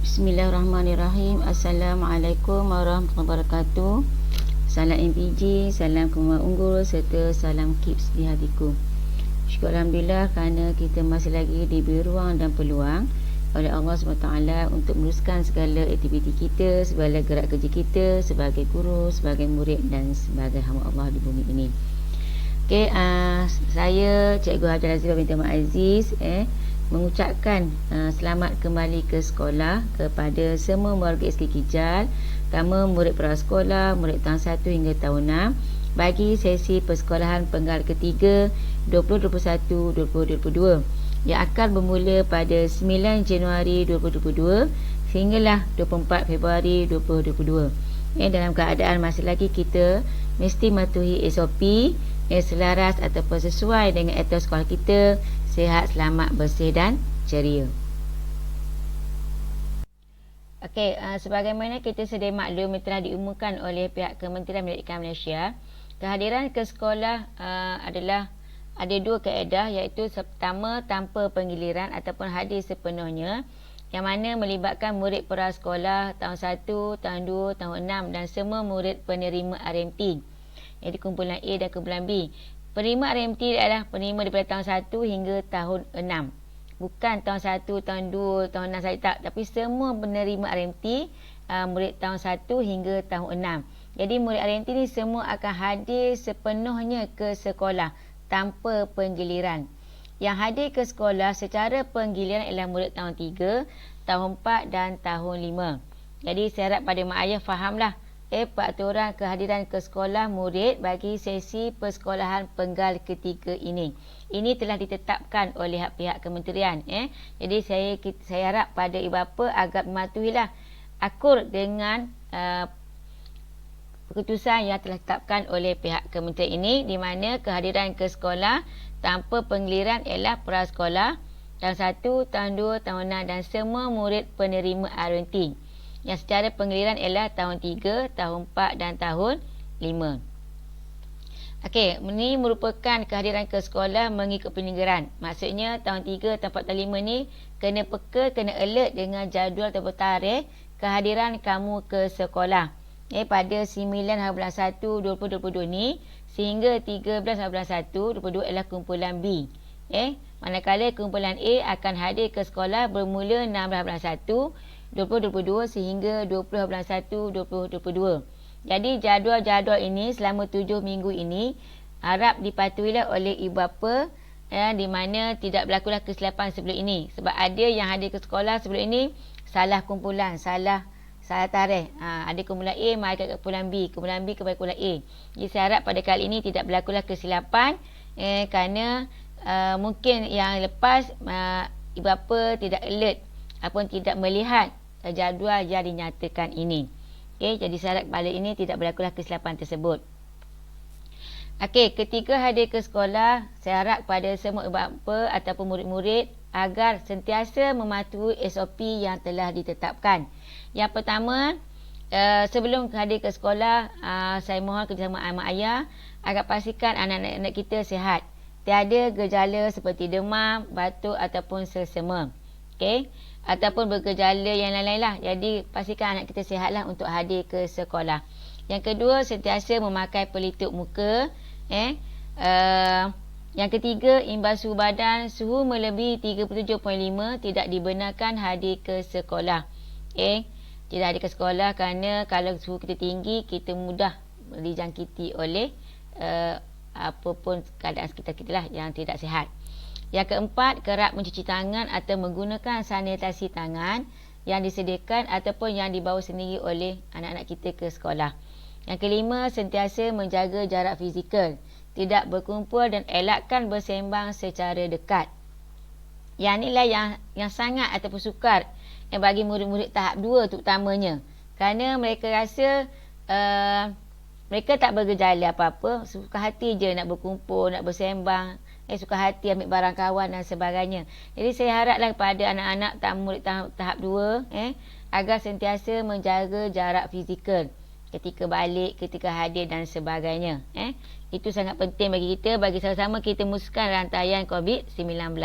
Bismillahirrahmanirrahim. Assalamualaikum warahmatullahi wabarakatuh. Salam MPG, salam kemampuan unggul serta salam KIPS di hatiku. Syukur Alhamdulillah kerana kita masih lagi diberi ruang dan peluang oleh Allah SWT untuk meneruskan segala aktiviti kita, segala gerak kerja kita sebagai guru, sebagai murid dan sebagai hamba Allah di bumi ini. Okey, saya Cikgu Hajar Azizah binti Mak Aziz mengucapkan selamat kembali ke sekolah kepada semua warga SK Kijal, terutama murid prasekolah, murid tahun 1 hingga tahun 6 bagi sesi persekolahan penggal ketiga 2021-2022 yang akan bermula pada 9 Januari 2022 sehinggalah 24 Februari 2022. Dalam keadaan masih lagi kita mesti mematuhi SOP selaras ataupun sesuai dengan etos sekolah kita, sihat, selamat, bersih dan ceria. Okey, sebagaimana kita sedia maklum telah diumumkan oleh pihak Kementerian Pendidikan Malaysia, kehadiran ke sekolah adalah ada dua kaedah, iaitu pertama tanpa penggiliran ataupun hadir sepenuhnya, yang mana melibatkan murid prasekolah tahun 1, tahun 2, tahun 6 dan semua murid penerima RMT, iaitu kumpulan A dan kumpulan B. Penerima RMT adalah penerima daripada tahun 1 hingga tahun 6. Bukan tahun 1, tahun 2, tahun 6 saja tak. Tapi semua penerima RMT murid tahun 1 hingga tahun 6. Jadi murid RMT ni semua akan hadir sepenuhnya ke sekolah tanpa penggiliran. Yang hadir ke sekolah secara penggiliran ialah murid tahun 3, tahun 4 dan tahun 5. Jadi saya harap pada mak ayah fahamlah peraturan kehadiran ke sekolah murid bagi sesi persekolahan penggal ketiga ini. Ini telah ditetapkan oleh pihak kementerian. Jadi saya harap pada ibu bapa agar mematuhilah akur dengan keputusan yang telah ditetapkan oleh pihak kementerian ini, di mana kehadiran ke sekolah tanpa penggiliran ialah prasekolah tahun 1, tahun 2, tahun 6 dan semua murid penerima RMT. Yang secara penggiliran ialah tahun 3, tahun 4 dan tahun 5. Okey, ini merupakan kehadiran ke sekolah mengikut penyegaran. Maksudnya tahun 3, tahun 4, tahun 5 ni kena peka, kena alert dengan jadual ataupun tarikh kehadiran kamu ke sekolah. Pada 9/1/2022 ni sehingga 13/1/2022 ialah kumpulan B. Manakala kumpulan A akan hadir ke sekolah bermula 6/1/2022 sehingga 20/1/2022. Jadi jadual-jadual ini selama 7 minggu ini harap dipatuhilah oleh ibu bapa, di mana tidak berlakulah kesilapan sebelum ini. Sebab ada yang hadir ke sekolah sebelum ini salah kumpulan, salah tarikh. Ada kumpulan A mai ke kumpulan B, kumpulan B ke kumpulan A. Jadi saya harap pada kali ini tidak berlakulah kesilapan, kerana mungkin yang lepas ibu bapa tidak alert ataupun tidak melihat jadual yang dinyatakan ini. Jadi saya harap pada ini tidak berlakulah kesilapan tersebut. Ketika hadir ke sekolah, saya harap kepada semua ibu bapa ataupun murid-murid agar sentiasa mematuhi SOP yang telah ditetapkan. Yang pertama, sebelum hadir ke sekolah, saya mohon kerjasama mak ayah agar pastikan anak-anak kita sihat. Tiada gejala seperti demam, batuk ataupun selsema. Ataupun bergejala yang lain-lain lah. Jadi pastikan anak kita sihatlah untuk hadir ke sekolah. Yang kedua, sentiasa memakai pelitup muka. Yang ketiga, imbau suhu badan suhu melebihi 37.5 tidak dibenarkan hadir ke sekolah. Tidak hadir ke sekolah kerana kalau suhu kita tinggi, kita mudah dijangkiti oleh apapun keadaan sekitar kita lah yang tidak sihat. Yang keempat, kerap mencuci tangan atau menggunakan sanitasi tangan yang disediakan ataupun yang dibawa sendiri oleh anak-anak kita ke sekolah. Yang kelima, sentiasa menjaga jarak fizikal, tidak berkumpul dan elakkan bersembang secara dekat. Yang inilah yang sangat ataupun sukar bagi murid-murid tahap 2 terutamanya. Kerana mereka rasa mereka tak bergejala apa-apa, suka hati je nak berkumpul, nak bersembang, suka hati ambil barang kawan dan sebagainya. Jadi saya haraplah kepada anak-anak murid tahap 2 agar sentiasa menjaga jarak fizikal ketika balik, ketika hadir dan sebagainya. Itu sangat penting bagi kita, bagi sama-sama kita muskan rantaian COVID-19.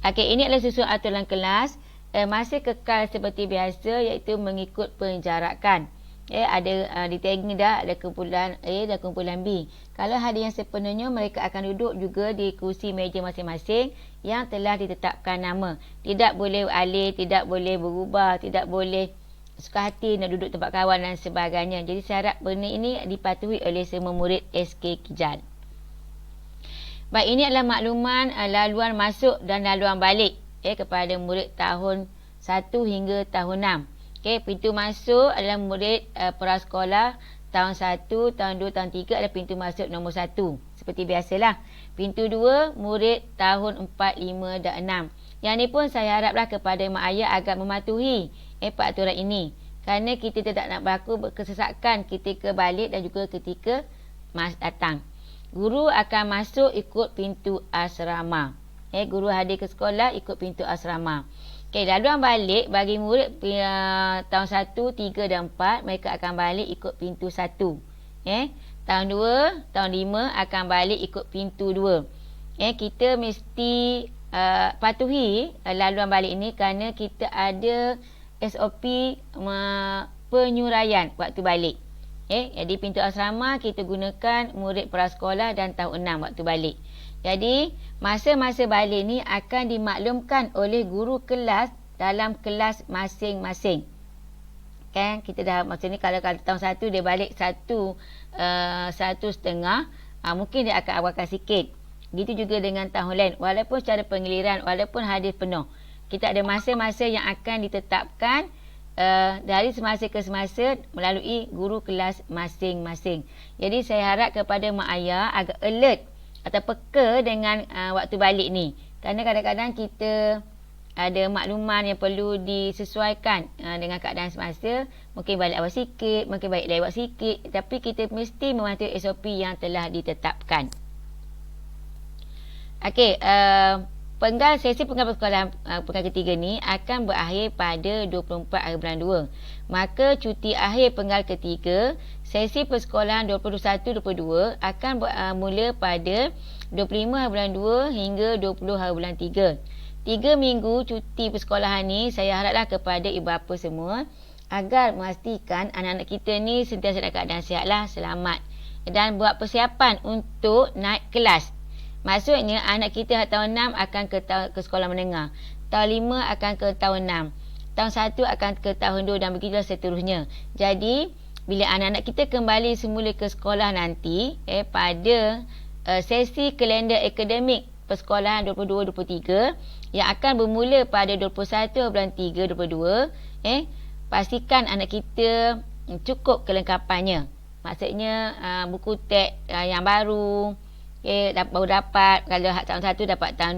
Ini adalah susunan aturan kelas masih kekal seperti biasa, iaitu mengikut penjarakan. Ada di tagging dah, ada kumpulan A dan kumpulan B. Kalau hari yang sepenuhnya, mereka akan duduk juga di kursi meja masing-masing yang telah ditetapkan nama. Tidak boleh alih, tidak boleh berubah, tidak boleh suka hati nak duduk tempat kawan dan sebagainya. Jadi syarat benda ini dipatuhi oleh semua murid SK Kijal. Baik, ini adalah makluman laluan masuk dan laluan balik kepada murid tahun 1 hingga tahun 6. Pintu masuk adalah murid prasekolah tahun 1, tahun 2, tahun 3 adalah pintu masuk nombor 1. Seperti biasalah. Pintu 2 murid tahun 4, 5 dan 6. Yang ni pun saya haraplah kepada mak ayah agar mematuhi peraturan ini, kerana kita tidak nak berlaku berkesesakan ketika balik dan juga ketika datang. Guru akan masuk ikut pintu asrama. Guru hadir ke sekolah ikut pintu asrama. Laluan balik bagi murid tahun 1, 3 dan 4, mereka akan balik ikut pintu 1. Tahun 2, tahun 5 akan balik ikut pintu 2. Kita mesti patuhi laluan balik ini kerana kita ada SOP penyuraian waktu balik. Jadi pintu asrama kita gunakan murid prasekolah dan tahun 6 waktu balik. Jadi masa-masa balik ni akan dimaklumkan oleh guru kelas dalam kelas masing-masing. Kita dah macam ni, kalau tahun 1 dia balik 1.5, mungkin dia akan awalkan sikit. Begitu juga dengan tahun lain, walaupun secara pengiliran, walaupun hadis penuh, kita ada masa-masa yang akan ditetapkan dari semasa ke semasa melalui guru kelas masing-masing. Jadi saya harap kepada mak ayah agak alert atau peka dengan waktu balik ni, kerana kadang-kadang kita ada makluman yang perlu disesuaikan dengan keadaan semasa. Mungkin balik awal sikit, mungkin balik lewat sikit, tapi kita mesti mematuhi SOP yang telah ditetapkan. Sesi penggal persekolahan pekan ketiga ni akan berakhir pada 24 hari bulan 2. Maka cuti akhir penggal ketiga sesi persekolahan 21-22 akan bermula pada 25 hari bulan 2 hingga 20 hari bulan 3. 3 minggu cuti persekolahan ni saya haraplah kepada ibu bapa semua agar memastikan anak-anak kita ni sentiasa dalam keadaan sihatlah, selamat, dan buat persiapan untuk naik kelas. Maksudnya anak kita tahun 6 akan ke sekolah menengah, tahun 5 akan ke tahun 6, tahun 1 akan ke tahun 2 dan begitulah seterusnya. Jadi bila anak-anak kita kembali semula ke sekolah nanti pada sesi kalender akademik persekolahan 22-23 yang akan bermula pada 21 bulan 3 22, pastikan anak kita cukup kelengkapannya. Maksudnya buku teks yang baru, baru dapat. Kalau tahun 1 dapat tahun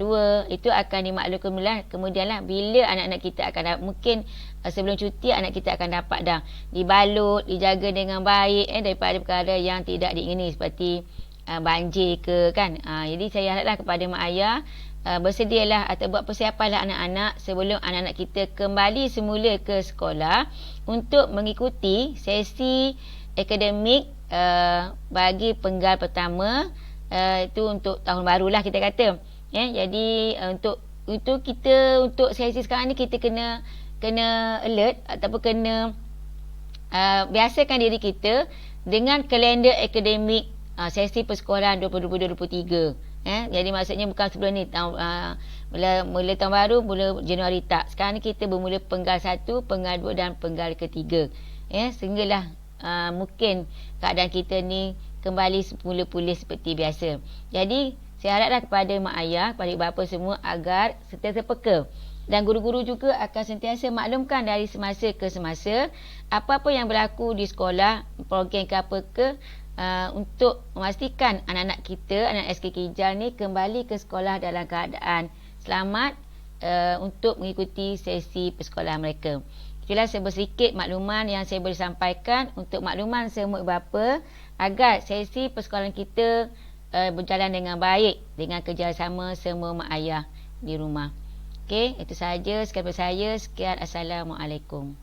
2, itu akan dimaklumkan kemudianlah bila anak-anak kita akan mungkin sebelum cuti anak kita akan dapat dah dibalut, dijaga dengan baik daripada perkara yang tidak diingini seperti banjir ke kan. Jadi saya haraplah kepada mak ayah bersedialah atau buat persiapanlah anak-anak sebelum anak-anak kita kembali semula ke sekolah untuk mengikuti sesi akademik bagi penggal pertama. Itu untuk tahun barulah kita kata. Jadi untuk sesi sekarang ni kita kena alert ataupun kena biasakan diri kita dengan kalender akademik sesi persekolahan 2022-2023. Jadi maksudnya bukan sebelum ni mula tahun baru, mula Januari tak. Sekarang ni kita bermula penggal 1, penggal 2 dan penggal ketiga. Sehinggalah mungkin keadaan kita ni kembali semula pulih seperti biasa. Jadi saya haraplah kepada mak ayah, kepada ibu bapa semua agar sentiasa peka, dan guru-guru juga akan sentiasa maklumkan dari semasa ke semasa apa-apa yang berlaku di sekolah, program ke apa ke, untuk memastikan anak-anak kita, anak SK Kijal ni kembali ke sekolah dalam keadaan selamat untuk mengikuti sesi persekolahan mereka. Itulah sedikit makluman yang saya boleh sampaikan untuk makluman semua ibu bapa agar sesi persekolahan kita berjalan dengan baik dengan kerjasama semua mak ayah di rumah. Okey, itu sahaja sekali dari saya. Sekian, Assalamualaikum.